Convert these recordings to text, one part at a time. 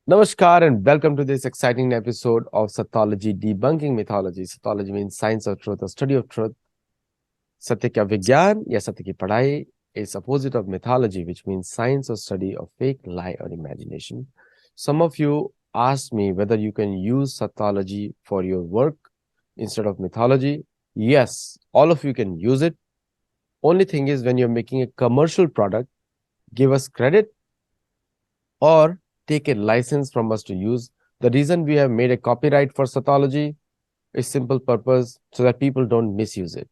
Namaskar and welcome to this exciting episode of Sattology Debunking Mythology. Sattology means science of truth, or study of truth. Satya ka vigyan ya satya ki padhai is opposite of mythology, which means science or study of fake, lie or imagination. Some of you asked me whether you can use Sattology for your work instead of mythology. Yes, all of you can use it. Only thing is, when you're making a commercial product, give us credit or take a license from us to use. The reason we have made a copyright for Sattology is simple purpose so that people don't misuse it.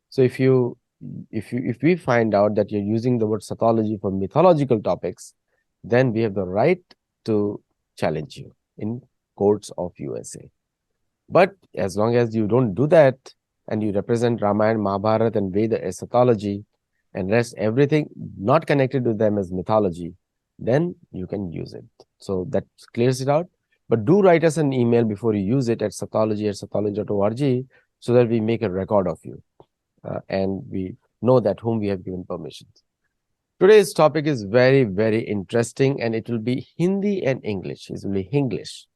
So if we find out that you're using the word Sattology for mythological topics, then we have the right to challenge you in courts of USA. But as long as you don't do that and you represent Ramayana, Mahabharata and Veda as Sattology and rest everything not connected to them as mythology, then you can use it. So that clears it out. But do write us an email before you use it at sattology@sattology.org so that we make a record of you and we know that whom we have given permissions. Today's topic is very, very interesting and it will be Hindi and English. It will be English.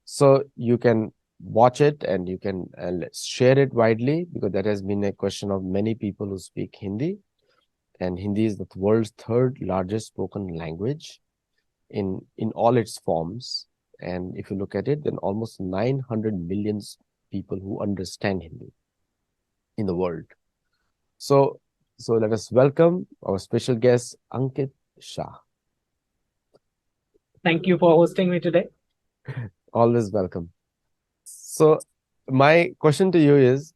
So you can watch it and you can share it widely because that has been a question of many people who speak Hindi. And Hindi is the world's third largest spoken language in all its forms. And if you look at it, then almost 900 million people who understand Hindi in the world. So let us welcome our special guest, Ankit Shah. Thank you for hosting me today. Always welcome. So my question to you is,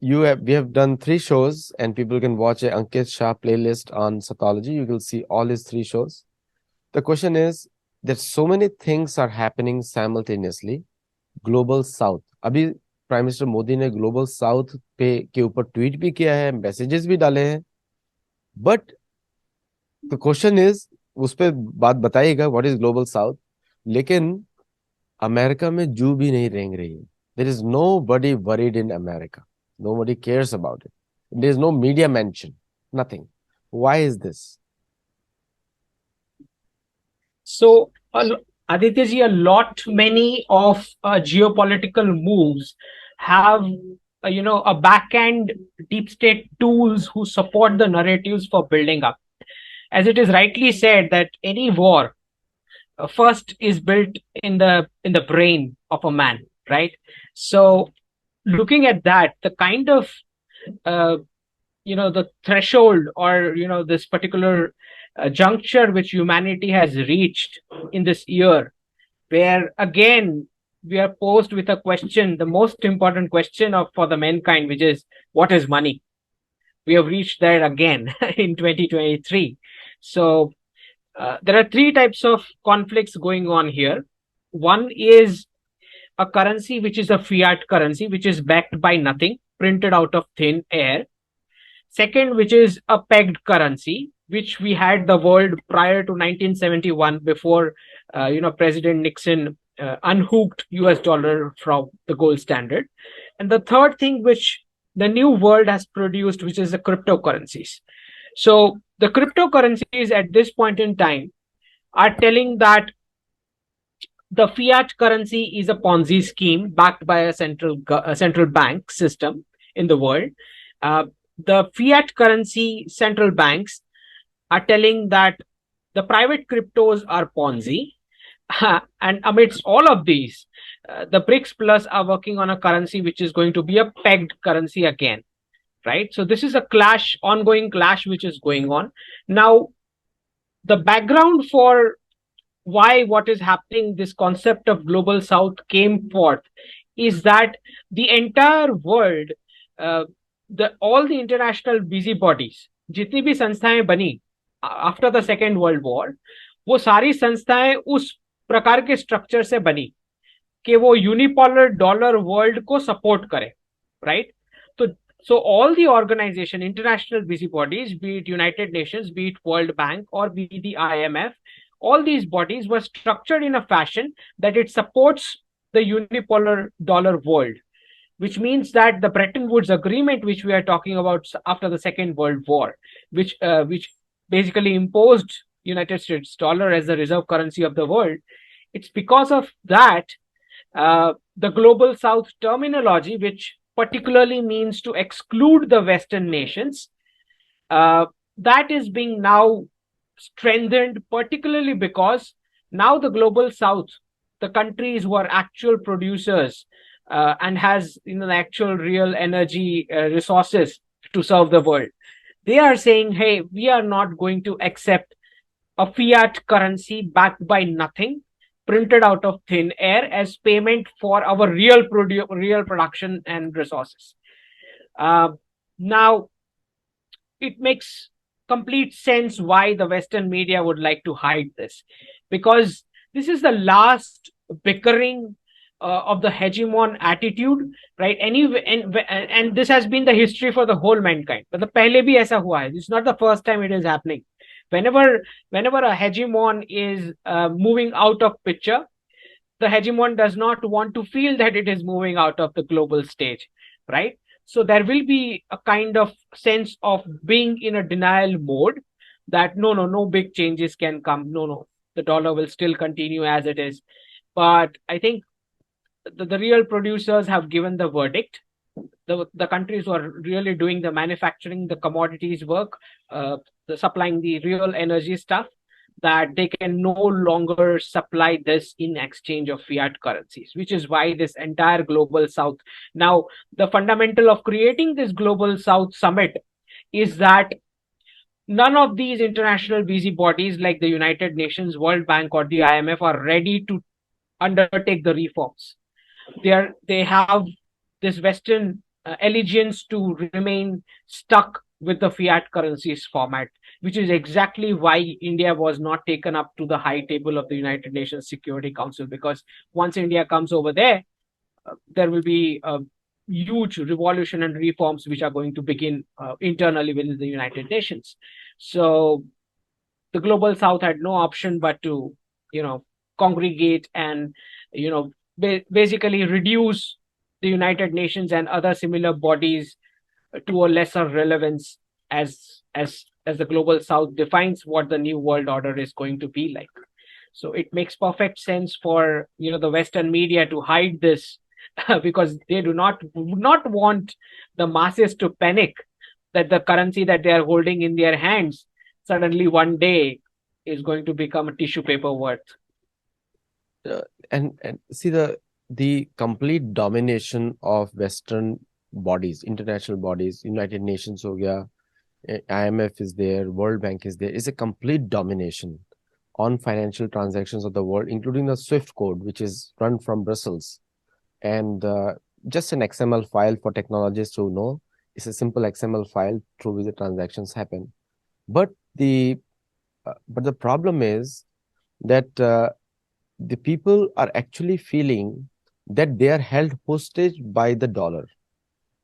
we have done 3 shows and people can watch a Ankit Shah playlist on Sattology. You will see all his 3 shows. The question is that so many things are happening simultaneously. Global South. अभी prime minister Modi ने global south पे के ऊपर tweet भी किया है, messages भी डाले हैं. बट द क्वेश्चन इज, उस पर बात बताइएगा व्हाट इज ग्लोबल साउथ. लेकिन अमेरिका में जू भी नहीं रेंग रही है. There is nobody worried in America. Nobody cares about it. There is no media mention. Nothing. Why is this? So, Aditya ji, many of geopolitical moves have, a back-end deep state tools who support the narratives for building up. As it is rightly said that any war first is built in the brain of a man, right? So, looking at that, the kind of the threshold or this particular juncture which humanity has reached in this year, where again we are posed with a question, the most important question for the mankind, which is, what is money? We have reached there again in 2023. So there are 3 types of conflicts going on here. One is a currency which is a fiat currency, which is backed by nothing, printed out of thin air. Second, which is a pegged currency, which we had the world prior to 1971, before President Nixon unhooked US dollar from the gold standard. And the third thing which the new world has produced, which is the cryptocurrencies. So the cryptocurrencies at this point in time are telling that the fiat currency is a Ponzi scheme backed by a central bank system in the world. The fiat currency central banks are telling that the private cryptos are Ponzi. And amidst all of these, the BRICS Plus are working on a currency which is going to be a pegged currency again, right? So this is a ongoing clash which is going on. Now, the background for what is happening, this concept of global south came forth, is that the entire world, all the international busybodies, जितनी भी संस्थाएं बनी after the second world war, वो सारी संस्थाएं उस प्रकार के स्ट्रक्चर से बनी कि वो यूनिपोलर डॉलर वर्ल्ड को सपोर्ट करे, right? So all the organization, international busybodies, be it United Nations, be it World Bank, or be it the IMF, all these bodies were structured in a fashion that it supports the unipolar dollar world, which means that the Bretton Woods Agreement, which we are talking about after the Second World War, which basically imposed United States dollar as the reserve currency of the world, it's because of that the global south terminology, which particularly means to exclude the Western nations, uh, that is being now strengthened, particularly because now the global south, the countries who are actual producers and has the actual real energy resources to serve the world, they are saying, hey, we are not going to accept a fiat currency backed by nothing, printed out of thin air as payment for our real production and resources. Uh, Now, it makes complete sense why the Western media would like to hide this, because this is the last bickering of the hegemon attitude, right? Anyway, and this has been the history for the whole mankind. But the pehle bhi aisa hua hai. It's not the first time it is happening. Whenever a hegemon is moving out of picture, the hegemon does not want to feel that it is moving out of the global stage, right? So there will be a kind of sense of being in a denial mode, that no big changes can come. No, the dollar will still continue as it is. But I think the real producers have given the verdict. The countries who are really doing the manufacturing, the commodities work, the supplying the real energy stuff, that they can no longer supply this in exchange of fiat currencies, which is why this entire global south. Now, the fundamental of creating this global south summit is that none of these international busy bodies like the United Nations, World Bank, or the IMF are ready to undertake the reforms. They have this Western allegiance to remain stuck with the fiat currencies format, which is exactly why India was not taken up to the high table of the United Nations Security Council. Because once India comes over there, there will be a huge revolution and reforms which are going to begin internally within the United Nations. So the global south had no option but to congregate and basically reduce the United Nations and other similar bodies to a lesser relevance as the global south defines what the new world order is going to be like. So it makes perfect sense for the Western media to hide this because they would not want the masses to panic that the currency that they are holding in their hands suddenly one day is going to become a tissue paper worth. And see the complete domination of Western bodies, international bodies, United Nations ho gaya, IMF is there, World Bank is there, is a complete domination on financial transactions of the world, including the SWIFT code, which is run from Brussels. And just an XML file for technologists to know. It's a simple XML file through which the transactions happen. But the problem is that the people are actually feeling that they are held hostage by the dollar.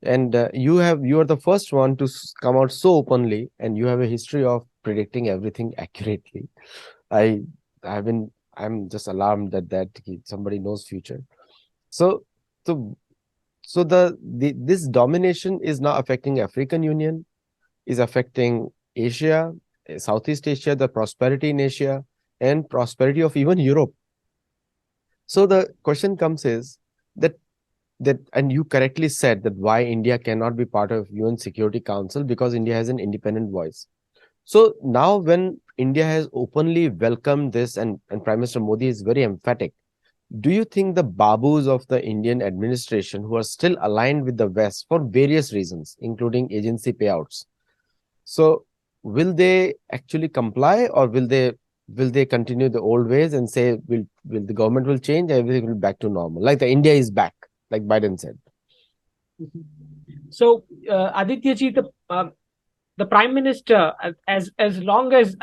And you are the first one to come out so openly, and you have a history of predicting everything accurately. I'm just alarmed that somebody knows future. So so this domination is now affecting African Union, is affecting Asia, Southeast Asia, the prosperity in Asia, and prosperity of even Europe. So the question comes is that and you correctly said that why India cannot be part of UN Security Council, because India has an independent voice. So now when India has openly welcomed this, and Prime Minister Modi is very emphatic, do you think the babus of the Indian administration who are still aligned with the West for various reasons, including agency payouts, so will they actually comply, or will they continue the old ways and say will the government will change, everything will be back to normal, like the India is back, like Biden said? So Aditya ji, the Prime Minister, as long as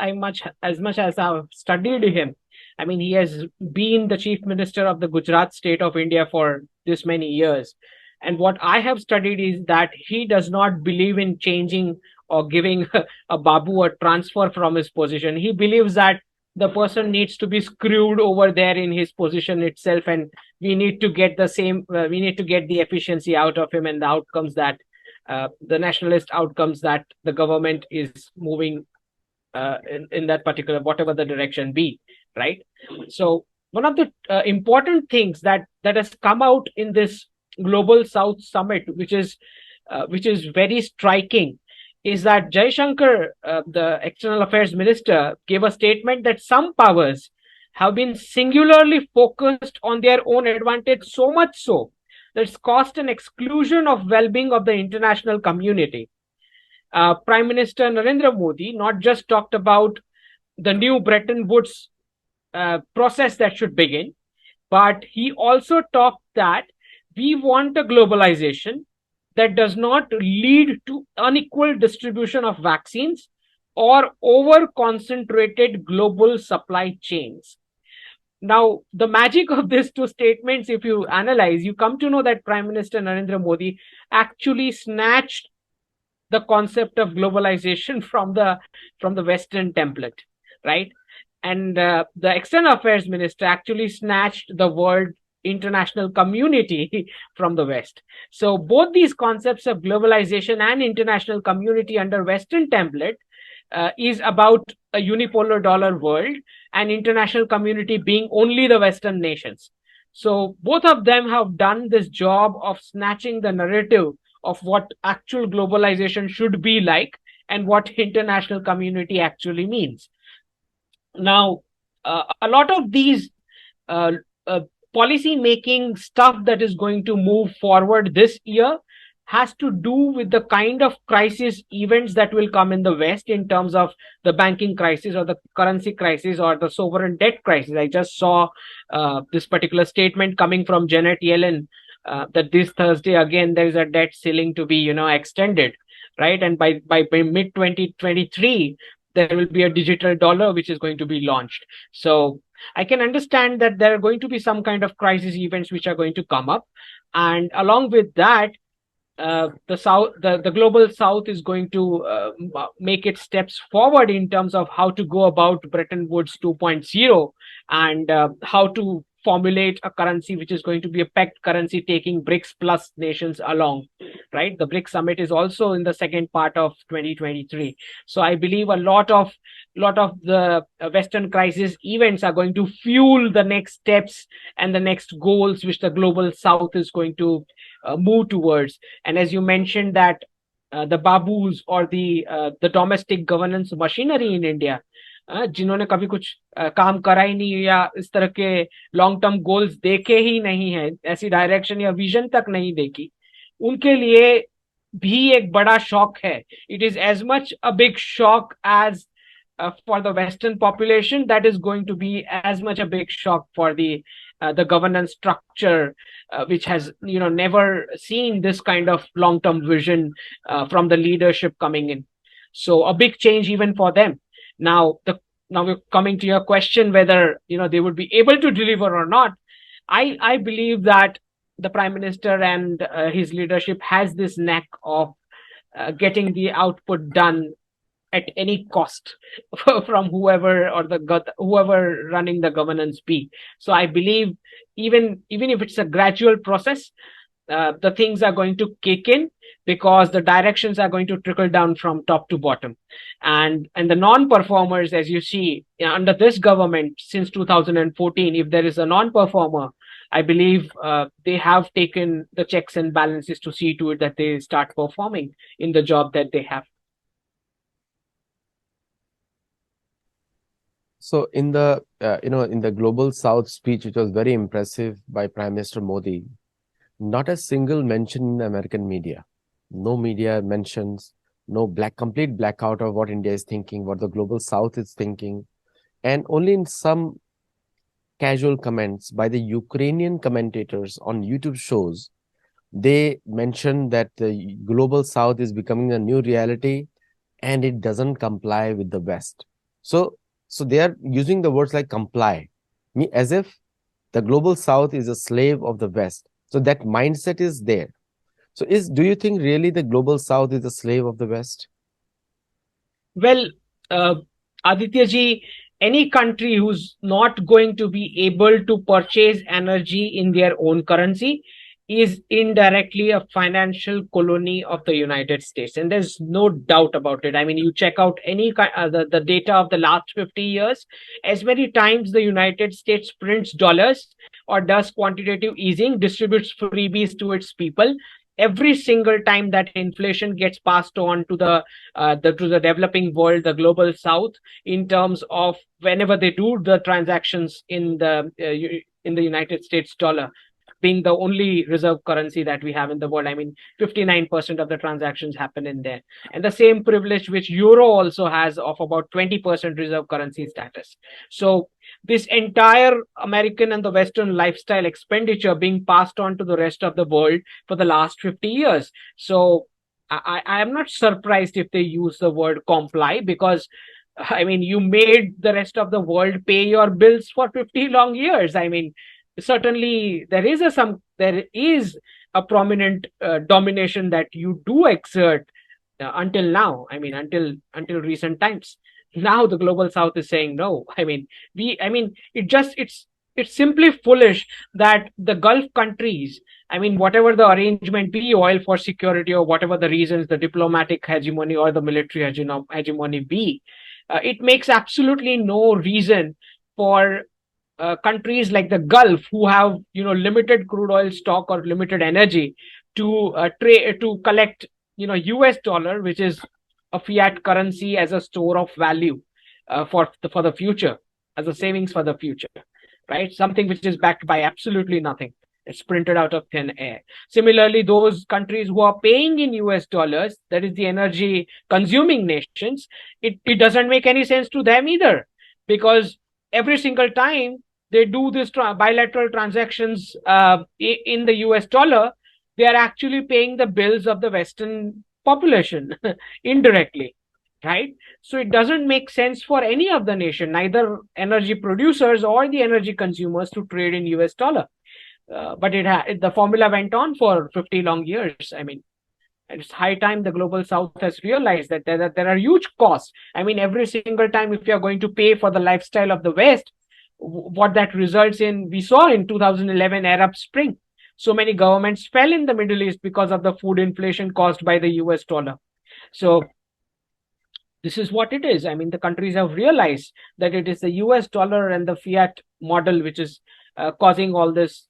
as much as I've studied him, I mean, he has been the Chief Minister of the Gujarat state of India for this many years. And what I have studied is that he does not believe in changing or giving a Babu a transfer from his position. He believes that the person needs to be screwed over there in his position itself, and we need to get we need to get the efficiency out of him and the outcomes that the nationalist outcomes that the government is moving in that particular, whatever the direction be, right? So one of the important things that has come out in this Global South Summit, which is very striking, is that Jaishankar, the External Affairs Minister, gave a statement that some powers have been singularly focused on their own advantage, so much so that it's caused an exclusion of well-being of the international community. Prime Minister Narendra Modi not just talked about the new Bretton Woods process that should begin, but he also talked that we want a globalization that does not lead to unequal distribution of vaccines or over concentrated global supply chains. Now, the magic of these two statements, if you analyze, you come to know that Prime Minister Narendra Modi actually snatched the concept of globalization from the Western template, right? And the External Affairs Minister actually snatched the word international community from the West. So both these concepts of globalization and international community under Western template is about a unipolar dollar world and international community being only the Western nations. So both of them have done this job of snatching the narrative of what actual globalization should be like and what international community actually means. Now, a lot of these uh, uh, policy making stuff that is going to move forward this year has to do with the kind of crisis events that will come in the West in terms of the banking crisis or the currency crisis or the sovereign debt crisis. I just saw this particular statement coming from Janet Yellen that this Thursday again there is a debt ceiling to be extended, right? And by mid 2023 there will be a digital dollar which is going to be launched. So I can understand that there are going to be some kind of crisis events which are going to come up, and along with that, the global South is going to make its steps forward in terms of how to go about Bretton Woods 2.0 and how to formulate a currency which is going to be a pegged currency taking BRICS plus nations along, right? The BRICS summit is also in the second part of 2023. So I believe a lot of the Western crisis events are going to fuel the next steps and the next goals which the global South is going to move towards. And as you mentioned that the babus or the domestic governance machinery in India, जिन्होंने कभी कुछ काम करा ही नहीं या इस तरह के लॉन्ग टर्म गोल्स देखे ही नहीं है, ऐसी डायरेक्शन या विजन तक नहीं देखी, उनके लिए भी एक बड़ा शॉक है. It is as much a big shock as for the Western population. That is going to be as much a big shock for the governance structure, which has never seen this kind of long-term vision from the leadership coming in. So a big change even for them. Now we're coming to your question whether they would be able to deliver or not. I believe that the Prime Minister and his leadership has this knack of getting the output done at any cost from whoever running the governance be. So I believe even if it's a gradual process, the things are going to kick in because the directions are going to trickle down from top to bottom. And the non-performers, as you see under this government since 2014, if there is a non-performer, I believe they have taken the checks and balances to see to it that they start performing in the job that they have. So in the in the Global South speech, which was very impressive by Prime Minister Modi, not a single mention in the American media. No media mentions, complete blackout of what India is thinking, what the Global South is thinking, and only in some casual comments by the Ukrainian commentators on YouTube shows, they mention that the Global South is becoming a new reality and it doesn't comply with the West. So they are using the words like comply, as if the Global South is a slave of the West. So that mindset is there. So do you think really the Global South is a slave of the West? Well, Aditya ji, any country who's not going to be able to purchase energy in their own currency is indirectly a financial colony of the United States. And there's no doubt about it. I mean, you check out any the data of the last 50 years, as many times the United States prints dollars or does quantitative easing, distributes freebies to its people. Every single time that inflation gets passed on to the developing world, the global south, in terms of whenever they do the transactions in the United States dollar, being the only reserve currency that we have in the world. I mean, 59% of the transactions happen in there. And the same privilege which Euro also has of about 20% reserve currency status. So this entire American and the Western lifestyle expenditure being passed on to the rest of the world for the last 50 years. So I am not surprised if they use the word comply, because I mean, you made the rest of the world pay your bills for 50 long years. I mean, certainly there is a prominent domination that you do exert until now. I mean, until recent times. Now the global south is saying no. I mean, it's simply foolish that the Gulf countries, I mean, whatever the arrangement be, oil for security or whatever the reasons, the diplomatic hegemony or the military hegemony be, it makes absolutely no reason for countries like the Gulf, who have limited crude oil stock or limited energy, to collect US dollar, which is a fiat currency, as a store of value for the future, as a savings for the future, right? Something which is backed by absolutely nothing. It's printed out of thin air. Similarly, those countries who are paying in US dollars, that is the energy consuming nations, it doesn't make any sense to them either, because every single time they do this bilateral transactions in the US dollar, they are actually paying the bills of the Western population indirectly, right? So it doesn't make sense for any of the nation, neither energy producers or the energy consumers, to trade in US dollar. But the formula went on for 50 long years. I mean, it's high time the global south has realized that there are huge costs. I mean, every single time, if you're going to pay for the lifestyle of the West, what that results in, we saw in 2011 Arab Spring. So many governments fell in the Middle East because of the food inflation caused by the US dollar. So this is what it is. I mean, the countries have realized that it is the US dollar and the fiat model which is causing all this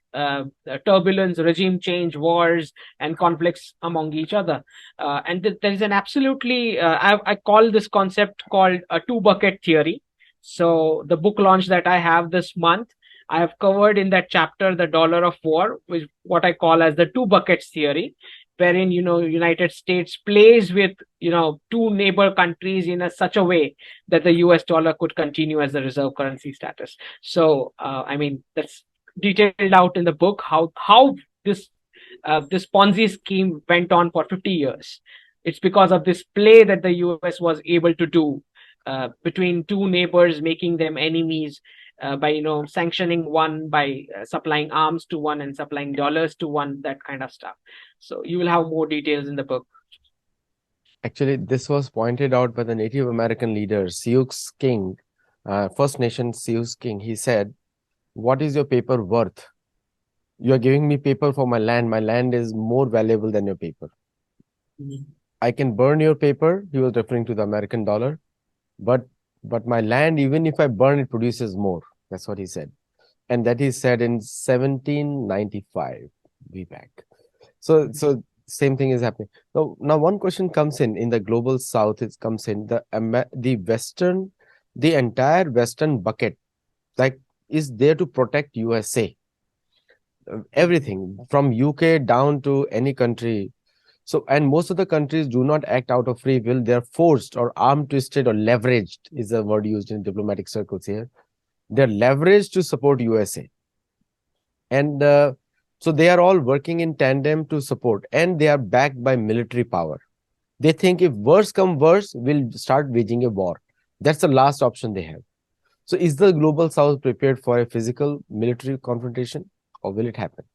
turbulence, regime change, wars, and conflicts among each other. And there is an absolutely, I call this concept called a two bucket theory. So the book launch that I have this month, I have covered in that chapter the dollar of war, which what I call as the two buckets theory, wherein United States plays with two neighbor countries in such a way that the US dollar could continue as the reserve currency status. So I mean, that's detailed out in the book, how this Ponzi scheme went on for 50 years. It's because of this play that the US was able to do between two neighbors, making them enemies, by sanctioning one, by supplying arms to one and supplying dollars to one, that kind of stuff. So you will have more details in the book. Actually, this was pointed out by the Native American leader, Sioux King, First Nation Sioux King. He said, "What is your paper worth? You are giving me paper for my land. My land is more valuable than your paper. I can burn your paper." He was referring to the American dollar. But my land, even if I burn, it produces more. That's what he said. And that he said in 1795, way back. So same thing is happening. Now one question comes in the global south, it comes in the entire Western bucket, like, is there to protect USA. Everything from UK down to any country. So, and most of the countries do not act out of free will. They're forced or arm twisted or leveraged, is the word used in diplomatic circles here. They're leveraged to support USA. And so they are all working in tandem to support, and they are backed by military power. They think if worse come worse, we'll start waging a war. That's the last option they have. So is the global south prepared for a physical military confrontation, or will it happen?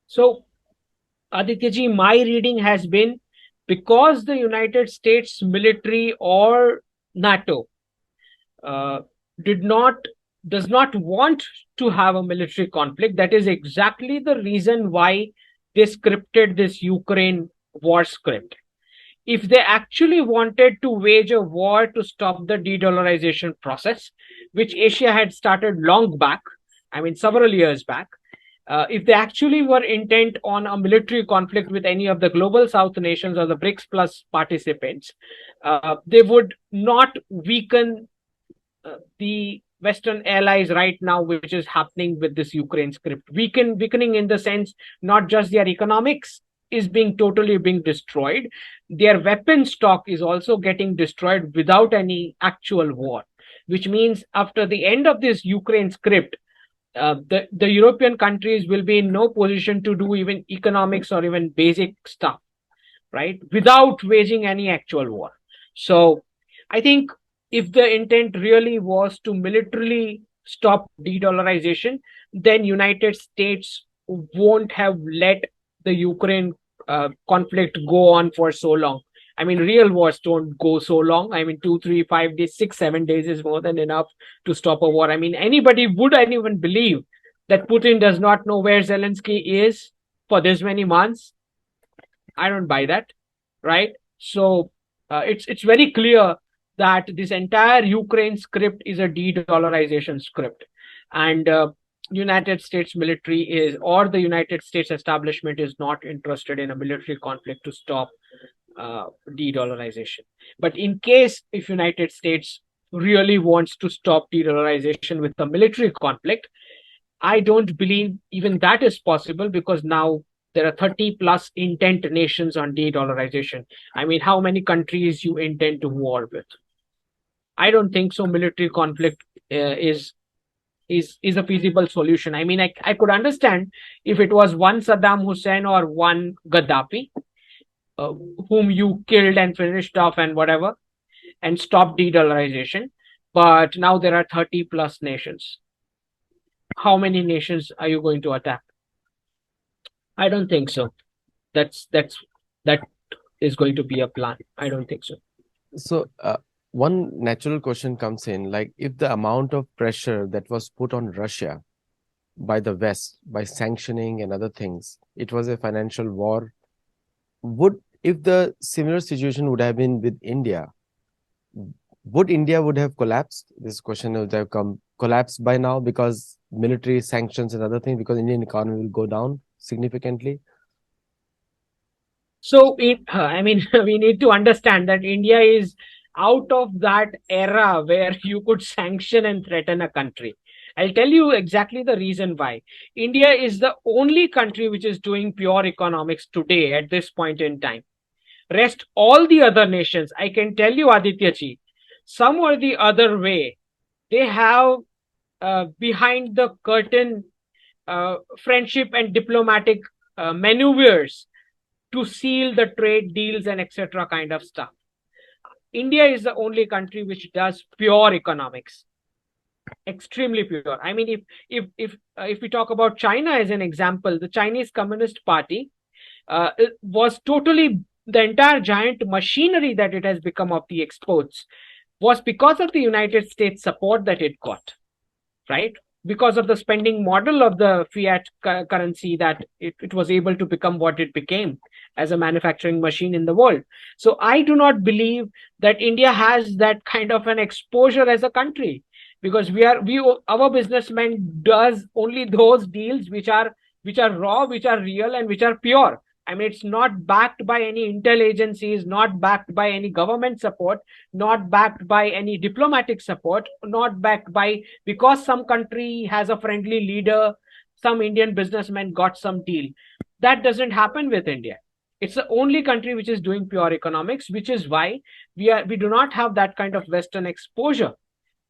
So, Adityaji, my reading has been, because the United States military or NATO did not does not want to have a military conflict. That is exactly the reason why they scripted this Ukraine war script. If they actually wanted to wage a war to stop the de-dollarization process, which Asia had started long back, I mean, several years back, if they actually were intent on a military conflict with any of the global South nations or the BRICS plus participants, they would not weaken the Western allies right now, which is happening with this Ukraine script. Weakening in the sense not just their economics is being totally being destroyed, their weapon stock is also getting destroyed without any actual war. Which means after the end of this Ukraine script, the European countries will be in no position to do even economics or even basic stuff, right? Without waging any actual war. So I think if the intent really was to militarily stop de-dollarization, then United States won't have let the Ukraine conflict go on for so long. I mean, real wars don't go so long. I mean, 2, 3, 5 days, 6, 7 days is more than enough to stop a war. I mean, anybody would even believe that Putin does not know where Zelensky is for this many months. I don't buy that, right? So it's very clear that this entire Ukraine script is a de-dollarization script, and United States military is, or the United States establishment is not interested in a military conflict to stop de-dollarization. But in case if United States really wants to stop de-dollarization with a military conflict, I don't believe even that is possible, because now there are 30 plus intent nations on de-dollarization. I mean, how many countries you intend to war with? I don't think so. Military conflict is a feasible solution. I mean, I could understand if it was one Saddam Hussein or one Gaddafi, uh, whom you killed and finished off and whatever, and stopped de-dollarization. But now there are 30 plus nations. How many nations are you going to attack? I don't think so. That is going to be a plan. I don't think so. So, one natural question comes in, like if the amount of pressure that was put on Russia by the West, by sanctioning and other things, it was a financial war. If the similar situation would have been with India, would India would have collapsed? This question would have come collapsed by now because military sanctions and other things, because Indian economy will go down significantly. So, I mean, we need to understand that India is out of that era where you could sanction and threaten a country. I'll tell you exactly the reason why. India is the only country which is doing pure economics today at this point in time. Rest all the other nations, I can tell you, Adityaji, some or the other way, they have behind the curtain friendship and diplomatic maneuvers to seal the trade deals and etc. kind of stuff. India is the only country which does pure economics, extremely pure. I mean, if we talk about China as an example, the Chinese Communist Party was totally, the entire giant machinery that it has become of the exports was because of the United States support that it got, right? Because of the spending model of the fiat currency, that it was able to become what it became as a manufacturing machine in the world. So I do not believe that India has that kind of an exposure as a country, because our businessmen does only those deals which are raw, which are real, and which are pure. I mean, it's not backed by any intel agencies, not backed by any government support, not backed by any diplomatic support, not backed by, because some country has a friendly leader, some Indian businessman got some deal. That doesn't happen with India. It's the only country which is doing pure economics, which is why we do not have that kind of Western exposure,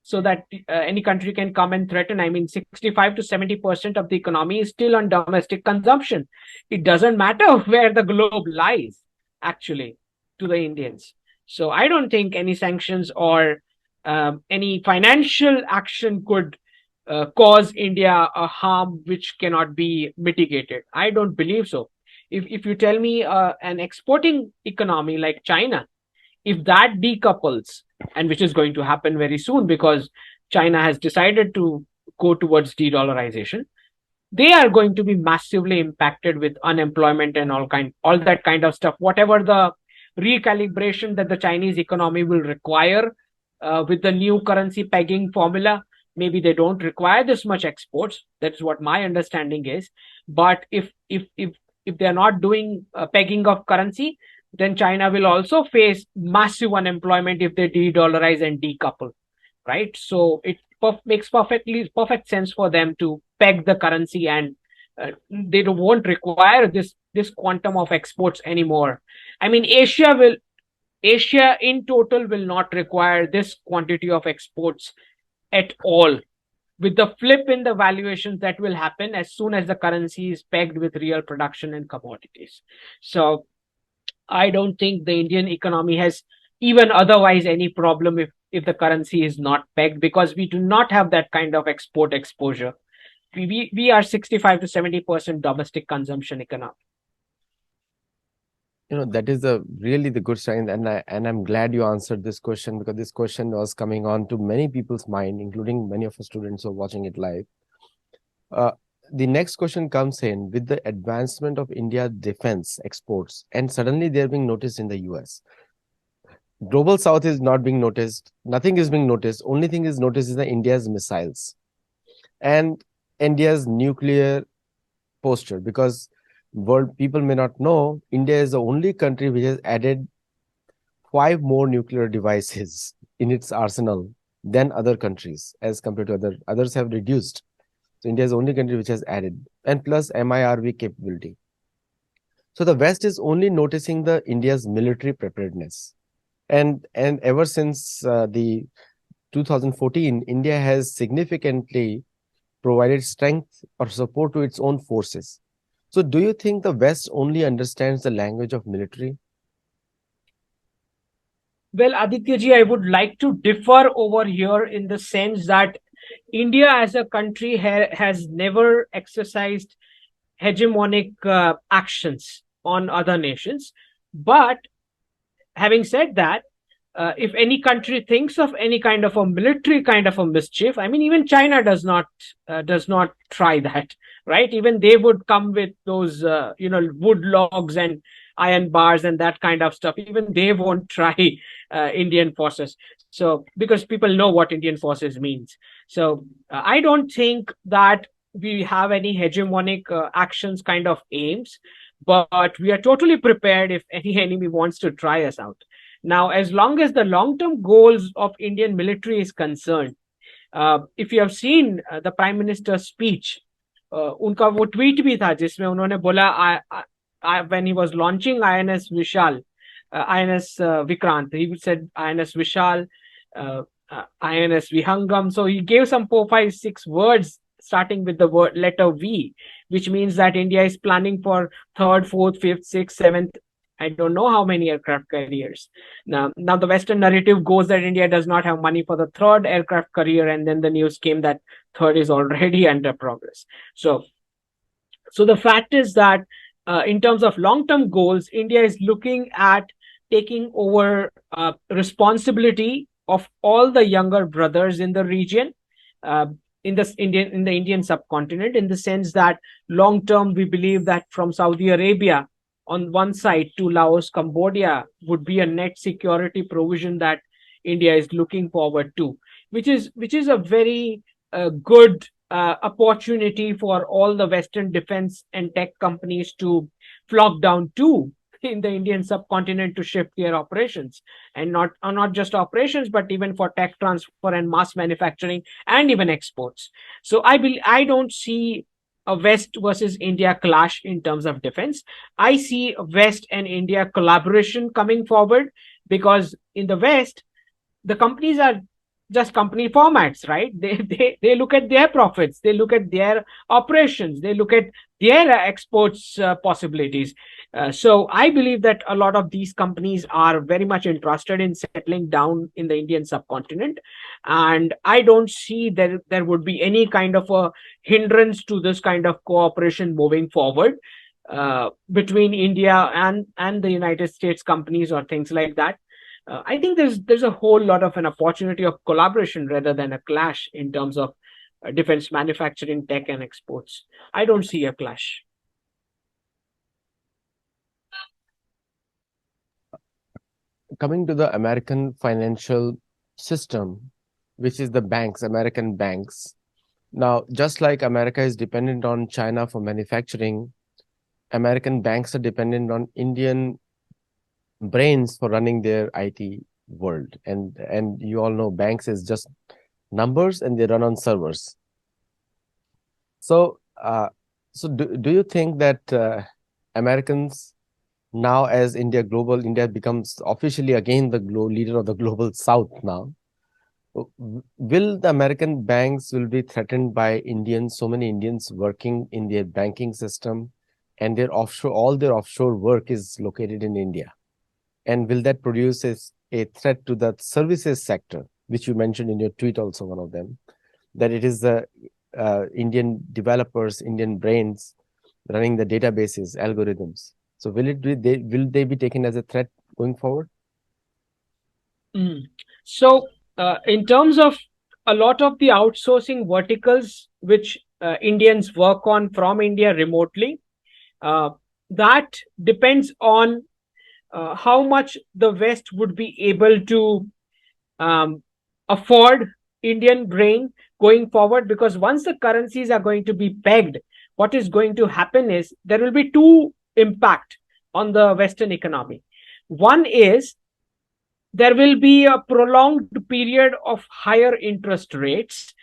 so that any country can come and threaten. I mean, 65 to 70% of the economy is still on domestic consumption. It doesn't matter where the globe lies, actually, to the Indians. So I don't think any sanctions or any financial action could cause India a harm which cannot be mitigated. I don't believe so. If you tell me an exporting economy like China, if that decouples, and which is going to happen very soon, because China has decided to go towards de-dollarization, they are going to be massively impacted with unemployment and all that kind of stuff. Whatever the recalibration that the Chinese economy will require with the new currency pegging formula, maybe they don't require this much exports. That's what my understanding is. But if they are not doing pegging of currency, then China will also face massive unemployment if they de-dollarize and decouple, right? So it makes perfect sense for them to peg the currency, and they won't require this quantum of exports anymore. I mean, Asia in total will not require this quantity of exports at all, with the flip in the valuations that will happen as soon as the currency is pegged with real production and commodities. So I don't think the Indian economy has even otherwise any problem if the currency is not pegged, because we do not have that kind of export exposure. We are 65 to 70% domestic consumption economy. That is a really the good sign, and I'm glad you answered this question, because this question was coming on to many people's mind, including many of our students who are watching it live. The next question comes in with the advancement of India's defense exports, and suddenly they're being noticed in the US. Global South is not being noticed. Nothing is being noticed. Only thing is noticed is the India's missiles and India's nuclear posture, because world people may not know, India is the only country which has added 5 more nuclear devices in its arsenal than other countries, as compared to others have reduced. So India is the only country which has added, and plus MIRV capability. So the West is only noticing the India's military preparedness, and ever since the 2014, India has significantly provided strength or support to its own forces. So do you think the West only understands the language of military? Well, Adityaji, I would like to differ over here in the sense that India as a country has never exercised hegemonic actions on other nations. But having said that, if any country thinks of any kind of a military kind of a mischief, I mean, even China does not try that, right? Even they would come with those wood logs and iron bars and that kind of stuff. Even they won't try Indian forces. So because people know what Indian forces means. So I don't think that we have any hegemonic actions kind of aims, but we are totally prepared if any enemy wants to try us out. Now, as long as the long-term goals of Indian military is concerned, if you have seen the Prime Minister's speech, उनका वो tweet भी था जिसमें उन्होंने बोला when he was launching INS Vishal, INS Vikrant, he said INS Vishal, INS Vihangam. So he gave some 4, 5, 6 words starting with the word letter V, which means that India is planning for 3rd, 4th, 5th, 6th, 7th. I don't know how many aircraft carriers. Now the Western narrative goes that India does not have money for the 3rd aircraft carrier, and then the news came that 3rd is already under progress. So the fact is that in terms of long-term goals, India is looking at taking over responsibility of all the younger brothers in the region, in the Indian subcontinent, in the sense that long-term we believe that from Saudi Arabia on one side to Laos, Cambodia would be a net security provision that India is looking forward to, which is a very good opportunity for all the Western defense and tech companies to flock down to in the Indian subcontinent to shift their operations, and not just operations, but even for tech transfer and mass manufacturing and even exports. So I don't see a West versus India clash in terms of defense. I see a West and India collaboration coming forward, because in the West, the companies are just company formats, right? They look at their profits, they look at their operations, they look at their exports possibilities. So I believe that a lot of these companies are very much interested in settling down in the Indian subcontinent, and I don't see there would be any kind of a hindrance to this kind of cooperation moving forward between India and the United States companies or things like that. I think there's a whole lot of an opportunity of collaboration rather than a clash in terms of defense manufacturing, tech, and exports. I don't see a clash. Coming to the American financial system, which is the banks, American banks. Now, just like America is dependent on China for manufacturing, American banks are dependent on Indian brains for running their IT world. And you all know banks is just numbers and they run on servers. So, do you think that Americans now, as India becomes officially again the leader of the global South now, will the American banks will be threatened by Indians, so many Indians working in their banking system, and all their offshore work is located in India? And will that produce a threat to the services sector, which you mentioned in your tweet, also one of them, that it is the Indian developers, Indian brains running the databases, algorithms. So will they be taken as a threat going forward? Mm. So, in terms of a lot of the outsourcing verticals which Indians work on from India remotely, uh, that depends on how much the West would be able to um, afford Indian grain going forward. Because once the currencies are going to be pegged, what is going to happen is there will be two impact on the Western economy. One is there will be a prolonged period of higher interest rates,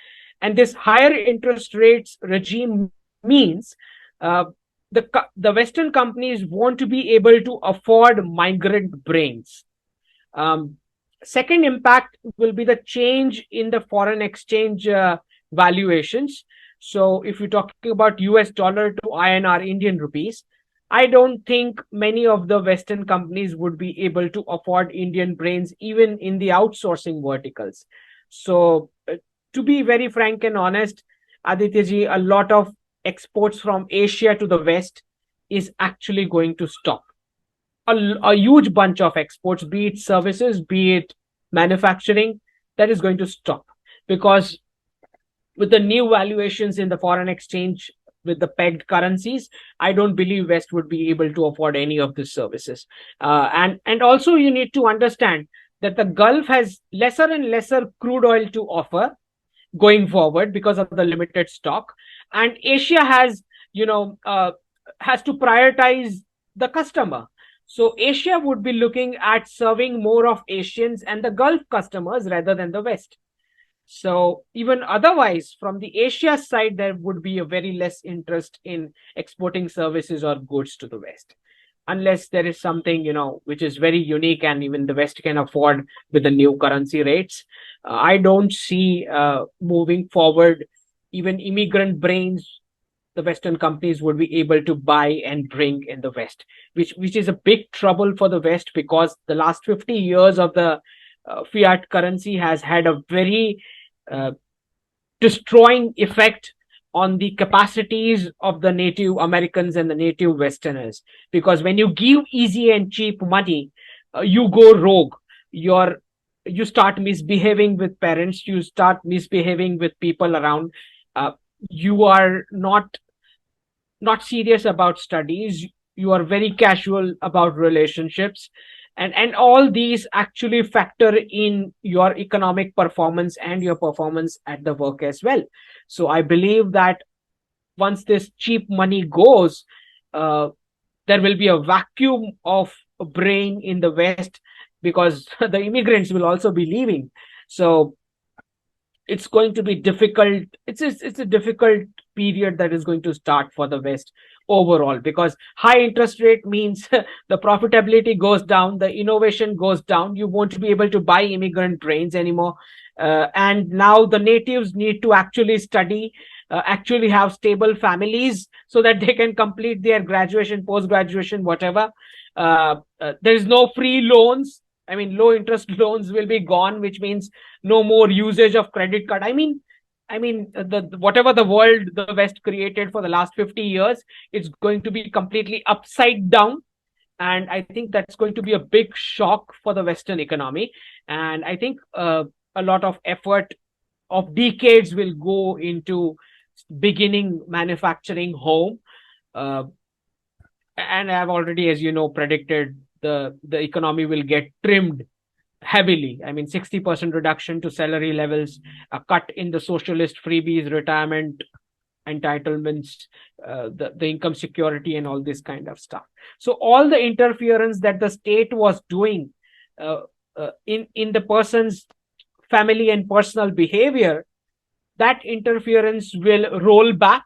and this higher interest rates regime means uh, the Western companies want to be able to afford migrant brains. um, Second impact will be the change in the foreign exchange valuations. So if you're talking about US dollar to INR, Indian rupees, I don't think many of the Western companies would be able to afford Indian brains, even in the outsourcing verticals. So, to be very frank and honest, Adityaji, a lot of exports from Asia to the West is actually going to stop. A huge bunch of exports, be it services, be it manufacturing, that is going to stop, because with the new valuations in the foreign exchange with the pegged currencies, I don't believe West would be able to afford any of these services. And also you need to understand that the Gulf has lesser and lesser crude oil to offer going forward because of the limited stock, and Asia has, you know uh, has to prioritize the customer. So Asia would be looking at serving more of Asians and the Gulf customers rather than the West. So even otherwise, from the Asia side, there would be a very less interest in exporting services or goods to the West, unless there is something, which is very unique and even the West can afford with the new currency rates. I don't see moving forward even immigrant brains the Western companies would be able to buy and bring in the West, which is a big trouble for the West, because the last 50 years of the fiat currency has had a very uh, destroying effect on the capacities of the Native Americans and the Native Westerners. Because when you give easy and cheap money, you go rogue. You start misbehaving with parents. You start misbehaving with people around. Uh, you are not serious about studies. You are very casual about relationships, and all these actually factor in your economic performance and your performance at the work as well. So I believe that once this cheap money goes, uh, there will be a vacuum of brain in the West, because the immigrants will also be leaving. So it's going to be difficult. It's a difficult period that is going to start for the West overall, because high interest rate means the profitability goes down, the innovation goes down. You won't be able to buy immigrant brains anymore, and now the natives need to actually study, actually have stable families so that they can complete their graduation, post graduation, whatever. There is no free loans. I mean, low interest loans will be gone, which means no more usage of credit card. I mean, the whatever the world the West created for the last 50 years, it's going to be completely upside down. And I think that's going to be a big shock for the Western economy. And I think a lot of effort of decades will go into beginning manufacturing home. Uh, and I've already, as you know, predicted the economy will get trimmed heavily. I mean, 60% reduction to salary levels, a cut in the socialist freebies, retirement entitlements, the income security, and all this kind of stuff. So all the interference that the state was doing uh, in the person's family and personal behavior, that interference will roll back,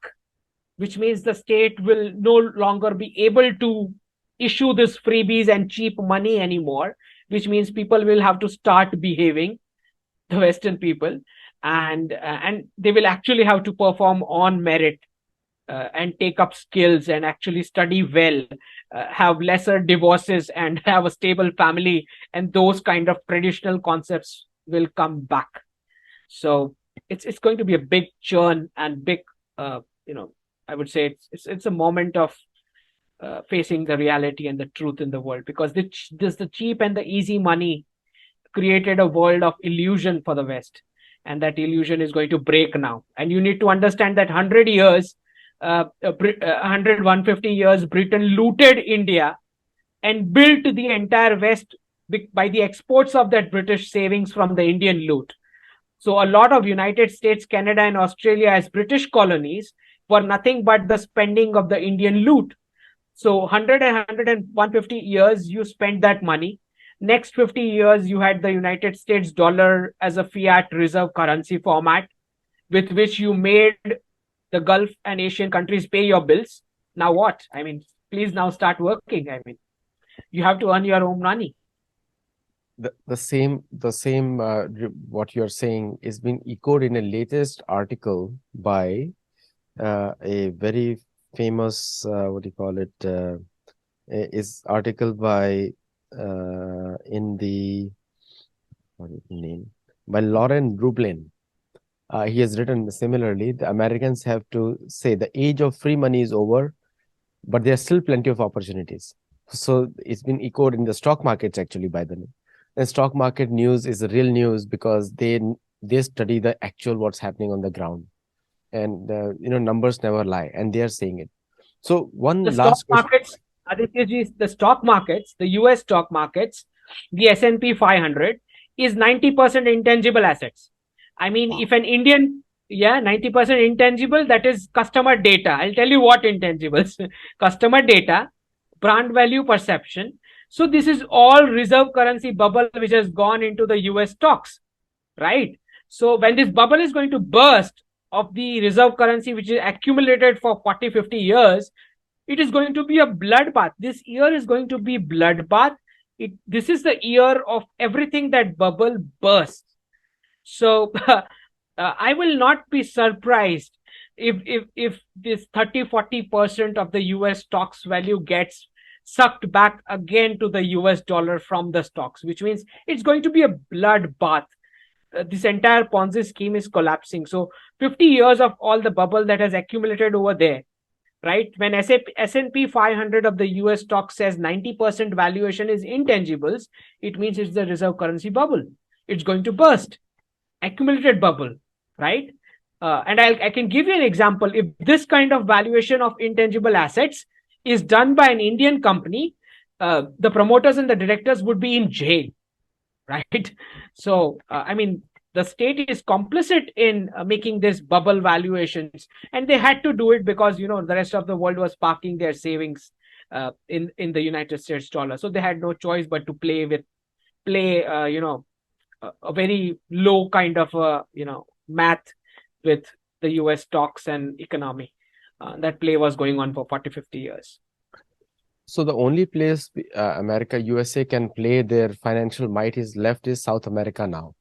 which means the state will no longer be able to issue this freebies and cheap money anymore, which means people will have to start behaving, the Western people, and they will actually have to perform on merit, and take up skills and actually study well, have lesser divorces and have a stable family, and those kind of traditional concepts will come back. So it's going to be a big churn and big, uh, you know, I would say it's a moment of facing the reality and the truth in the world, because the cheap and the easy money created a world of illusion for the West, and that illusion is going to break now. And you need to understand that 100 years, 100, 150 years, Britain looted India and built the entire West by the exports of that British savings from the Indian loot. So a lot of United States, Canada, and Australia as British colonies were nothing but the spending of the Indian loot. So 100 and 150 years, you spent that money. Next 50 years, you had the United States dollar as a fiat reserve currency format with which you made the Gulf and Asian countries pay your bills. Now what? I mean, please now start working. I mean, you have to earn your own money. What you're saying is being echoed in a latest article by a very famous, what do you call it, is article by in the, what is the name, by Lauren Rublin. He has written similarly, the Americans have to say the age of free money is over, but there are still plenty of opportunities. So it's been echoed in the stock markets actually by the. And stock market news is the real news because they study the actual what's happening on the ground, and numbers never lie, and they are saying it. So The one stock last question. markets, Aditya, the stock markets, the US stock markets, the S&P 500 is 90% intangible assets. I mean, Wow. if an Indian, yeah, 90% intangible, that is customer data. I'll tell you what intangibles: customer data, brand value perception. So this is all reserve currency bubble which has gone into the US stocks, right? So when this bubble is going to burst of the reserve currency which is accumulated for 40, 50 years, it is going to be a bloodbath. This year is going to be bloodbath. This is the year of everything that bubble bursts. So I will not be surprised if this 30-40% of the US stocks value gets sucked back again to the US dollar from the stocks, which means it's going to be a bloodbath. This entire Ponzi scheme is collapsing. So 50 years of all the bubble that has accumulated over there, right? When S&P 500 of the US stock says 90% valuation is intangibles, it means it's the reserve currency bubble. It's going to burst. Accumulated bubble, right? And I can give you an example. If this kind of valuation of intangible assets is done by an Indian company, the promoters and the directors would be in jail, right? So, I mean, the state is complicit in making this bubble valuations, and they had to do it because the rest of the world was parking their savings in the United States dollar, so they had no choice but to play a very low kind of math with the US stocks and economy. That play was going on for 40-50 years. So the only place America, USA can play their financial might is left is South America now.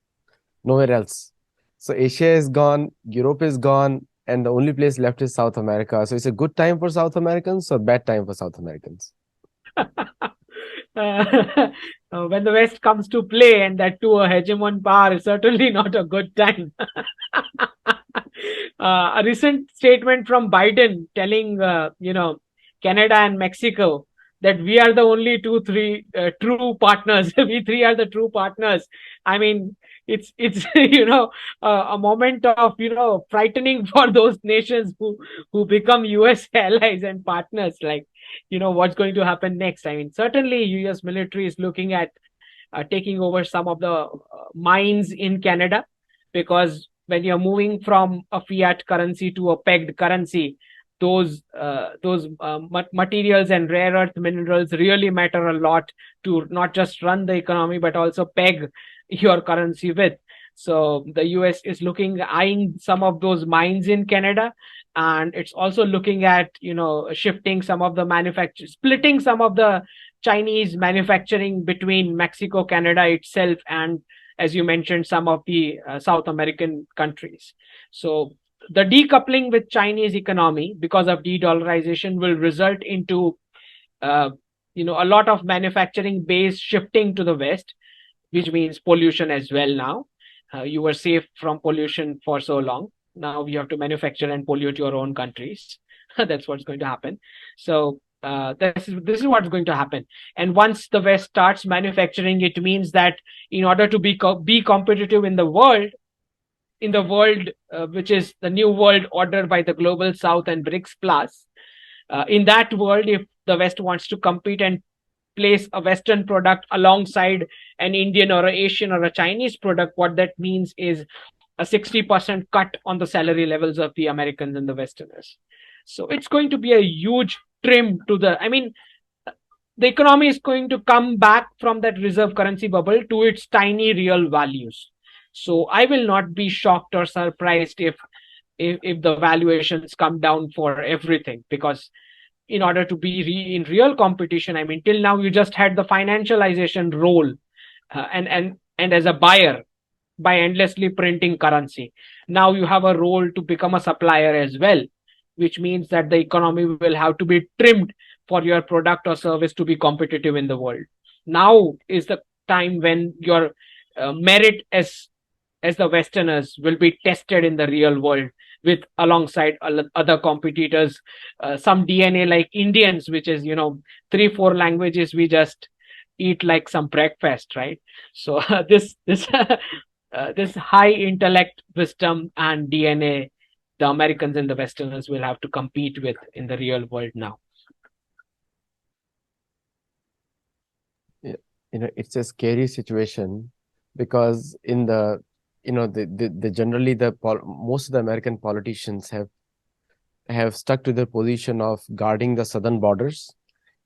Nowhere else. So Asia is gone, Europe is gone, and the only place left is South America. So it's a good time for South Americans or bad time for South Americans? When the West comes to play, and that too a hegemon power, is certainly not a good time. A recent statement from Biden telling, Canada and Mexico that we are the only three true partners. We three are the true partners. I mean, it's a moment of frightening for those nations who become US allies and partners. Like, what's going to happen next? I mean, certainly US military is looking at taking over some of the mines in Canada, because when you're moving from a fiat currency to a pegged currency, those materials and rare earth minerals really matter a lot to not just run the economy but also peg your currency with. So the US is eyeing some of those mines in Canada, and it's also looking at shifting some of the manufacture, splitting some of the Chinese manufacturing between Mexico, Canada itself, and, as you mentioned, some of the South American countries. So the decoupling with Chinese economy because of de-dollarization will result into uh, a lot of manufacturing base shifting to the West, which means pollution as well. Now you were safe from pollution for so long. Now you have to manufacture and pollute your own countries. That's what's going to happen. So this is what's going to happen. And once the West starts manufacturing, it means that in order to be competitive in the world, which is the new world order by the global South and BRICS plus, in that world, if the West wants to compete and place a Western product alongside an Indian or an Asian or a Chinese product, what that means is a 60% cut on the salary levels of the Americans and the Westerners. So it's going to be a huge trim to I mean, the economy is going to come back from that reserve currency bubble to its tiny real values. So I will not be shocked or surprised if the valuations come down for everything, because in order to be in real competition, I mean, till now you just had the financialization role, and as a buyer by endlessly printing currency. Now you have a role to become a supplier as well, which means that the economy will have to be trimmed for your product or service to be competitive in the world. Now is the time when your merit as the Westerners will be tested in the real world with alongside other competitors. Some DNA like Indians, which is 3-4 languages we just eat like some breakfast, right? So this high intellect, wisdom, and DNA, the Americans and the Westerners will have to compete with in the real world now. Yeah, it's a scary situation, because in the generally most of the American politicians have stuck to their position of guarding the southern borders.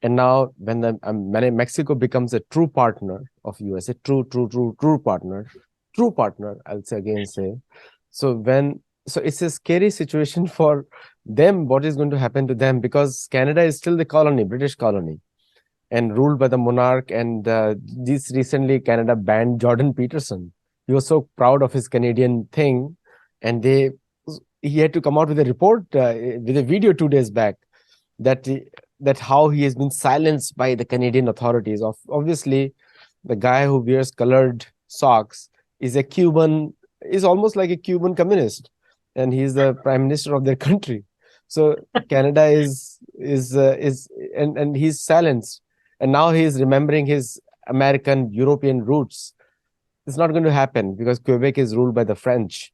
And now when Mexico becomes a true partner of US, a true partner, I'll say. So it's a scary situation for them, what is going to happen to them, because Canada is still the colony, British colony, and ruled by the monarch. And this recently Canada banned Jordan Peterson. He was so proud of his Canadian thing, and he had to come out with a report, with a video 2 days back, that how he has been silenced by the Canadian authorities. Obviously, the guy who wears colored socks is almost like a Cuban communist, and he's the prime minister of their country. So Canada and he's silenced, and now he's remembering his American European roots. It's not going to happen because Quebec is ruled by the French.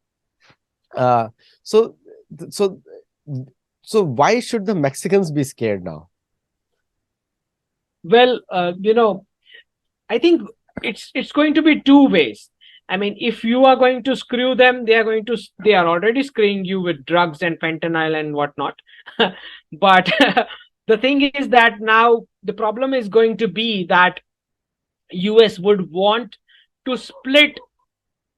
So why should the Mexicans be scared now? Well, I think it's going to be two ways. I mean, if you are going to screw them, they are already screwing you with drugs and fentanyl and whatnot. But the thing is that now the problem is going to be that US would want to split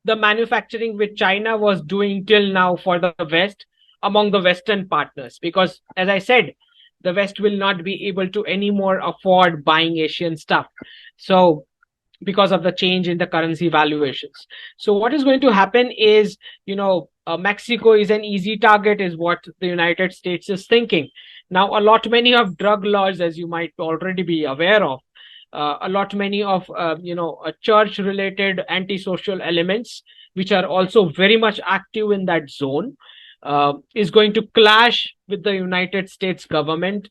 the manufacturing which China was doing till now for the West among the Western partners, because, as I said, the West will not be able to anymore afford buying Asian stuff. So because of the change in the currency valuations. So what is going to happen is, Mexico is an easy target, is what the United States is thinking. Now, many of drug laws, as you might already be aware of, many of church-related antisocial elements, which are also very much active in that zone, is going to clash with the United States government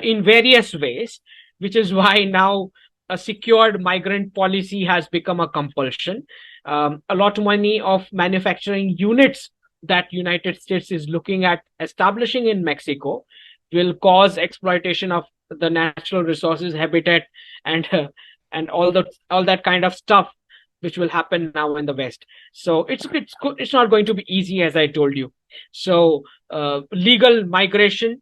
in various ways. which is why now a secured migrant policy has become a compulsion. A lot many of manufacturing units that United States is looking at establishing in Mexico will cause exploitation of the natural resources, habitat, and and all that kind of stuff, which will happen now in the West. So it's not going to be easy, as I told you. So legal migration,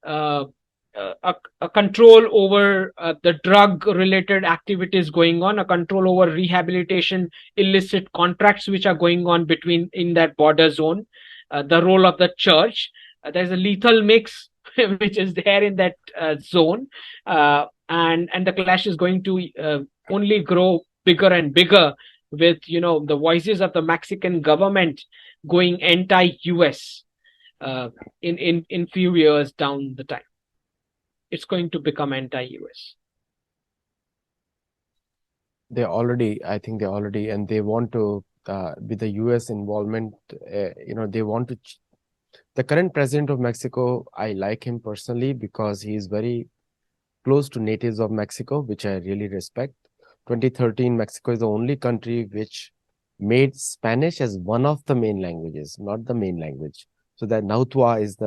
uh, a control over the drug related activities going on, a control over rehabilitation, illicit contracts which are going on between in that border zone, the role of the church. There's a lethal mix which is there in that zone, and the clash is going to only grow bigger and bigger with the voices of the Mexican government going anti-US in few years down the time. It's going to become anti-US. I think they already, and they want to, with the US involvement, they want to. The current president of Mexico, I like him personally because he is very close to natives of Mexico, which I really respect. 2013, Mexico is the only country which made Spanish as one of the main languages, not the main language. So that Nahuatl is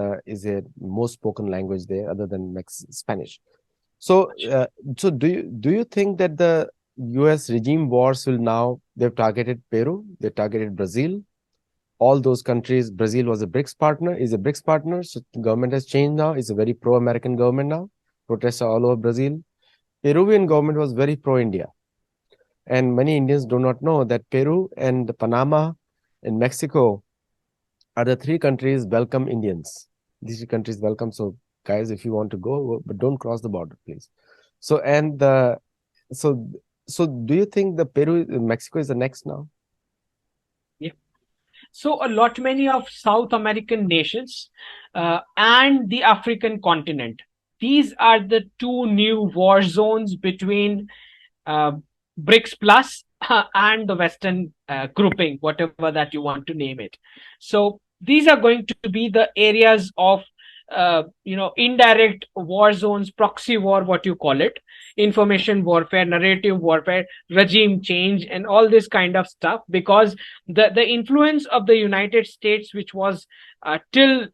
a most spoken language there, other than Spanish. So, do you think that the U.S. regime wars will now, they've targeted Peru, they targeted Brazil, all those countries. Brazil was a BRICS partner, is a BRICS partner. So the government has changed now. It's a very pro-American government now. Protests are all over Brazil. Peruvian government was very pro-India. And many Indians do not know that Peru and Panama and Mexico are the three countries welcome Indians. These three countries welcome. So guys, if you want to go, but don't cross the border, please. So and so so do you think the Mexico is the next now? Yeah. So a lot many of South American nations and the African continent. These are the two new war zones between uh, BRICS Plus and the Western grouping, whatever that you want to name it. So these are going to be the areas of indirect war zones, proxy war, what you call it, information warfare, narrative warfare, regime change, and all this kind of stuff. Because the influence of the United States, which was till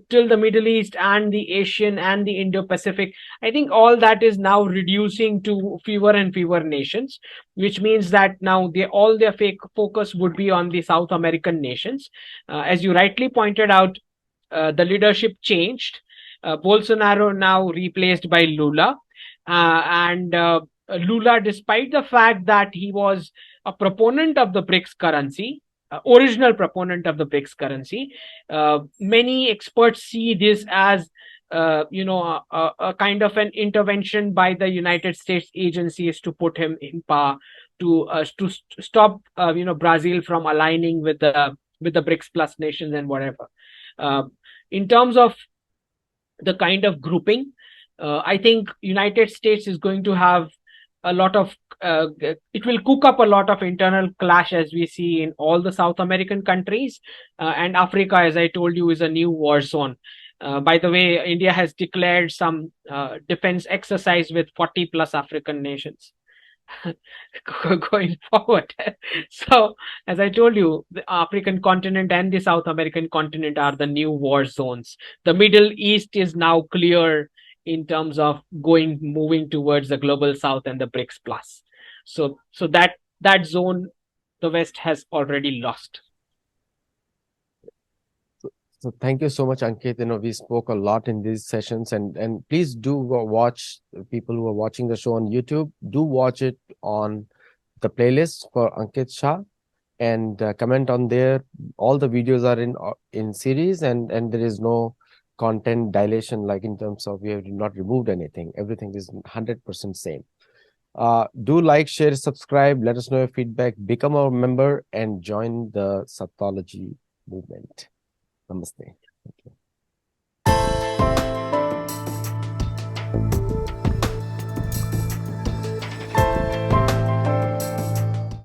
till the Middle East and the Asian and the Indo-Pacific, I think all that is now reducing to fewer and fewer nations, which means that now all their focus would be on the South American nations. As you rightly pointed out, the leadership changed. Bolsonaro now replaced by Lula, and Lula, despite the fact that he was a proponent of the BRICS currency, original proponent of the BRICS currency, many experts see this as a kind of an intervention by the United States agencies to put him in power, to stop Brazil from aligning with the BRICS Plus nations and whatever. In terms of the kind of grouping, I think United States is going to have a lot of it will cook up a lot of internal clash, as we see in all the South American countries, and Africa, as I told you, is a new war zone. By the way, India has declared some defense exercise with 40 plus African nations going forward. So, as I told you, the African continent and the South American continent are the new war zones. The Middle East is now clear in terms of moving towards the global South and the BRICS Plus. So that zone, the West has already lost. So thank you so much, Ankit. We spoke a lot in these sessions, and please do watch, people who are watching the show on YouTube, do watch it on the playlist for Ankit Shah, and comment on there. All the videos are in series, and there is no content dilation, like in terms of we have not removed anything. Everything is 100% same. Do like, share, subscribe. Let us know your feedback. Become our member and join the Sattology movement. Namaste. Thank you.